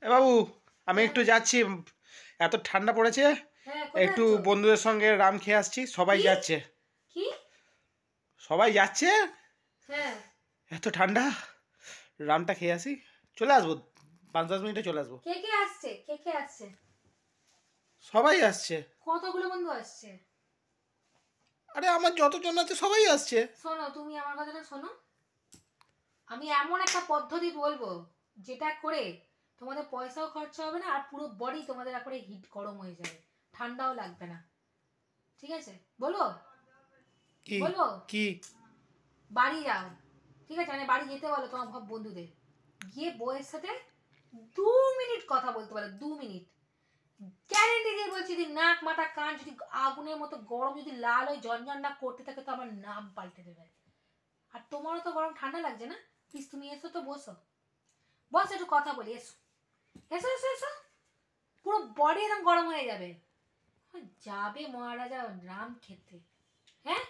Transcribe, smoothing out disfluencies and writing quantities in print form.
এ বাবু, আমি একটু যাচ্ছি, এত ঠান্ডা পড়েছে, একটু বন্ধুদের সঙ্গে রাম খেয়ে আসছি। সবাই যাচ্ছে, সবাই যাচ্ছে, এত ঠান্ডা, রামটা খেয়ে আসি, চলে আসবো 5-10 মিনিটে চলে আসবো। কে কে আসছে? কে কে আসছে? সবাই আসছে। কতগুলো বন্ধু আসছে? আরে আমার যতজন আছে সবাই আসছে। শোনো, তুমি আমার কথাটা শোনো, আমি এমন একটা পদ্ধতি বলবো যেটা করে তোমাদের পয়সাও খরচা হবে না আর পুরো বডি তোমাদের একবারে হিট গরম হয়ে যাবে, ঠান্ডাও লাগবে না। ঠিক আছে, বলবো? কি বলবো? কি? বাড়ি যাও, ঠিক আছে, মানে বাড়ি যেতে বলো তোমার বন্ধুদের, গিয়ে বউয়ের সাথে 2 মিনিট কথা বলতে পারো, 2 মিনিট। গ্যারেন্টি দিয়ে বলছি, যদি নাক মাথা কান যদি আগুনের মতো গরম, যদি লাল হয়ে জঞ্জন না করতে থাকে, তো আমার নাম পাল্টে দেবে। আর তোমারও তো গরম ঠান্ডা লাগছে না, প্লিজ তুমি এসো তো, বসো বস, একটু কথা বলি, এসো এসো এসো এসো, পুরো বডি একদম গরম হয়ে যাবে। যাবে মহারাজা রাম খেতে, হ্যাঁ।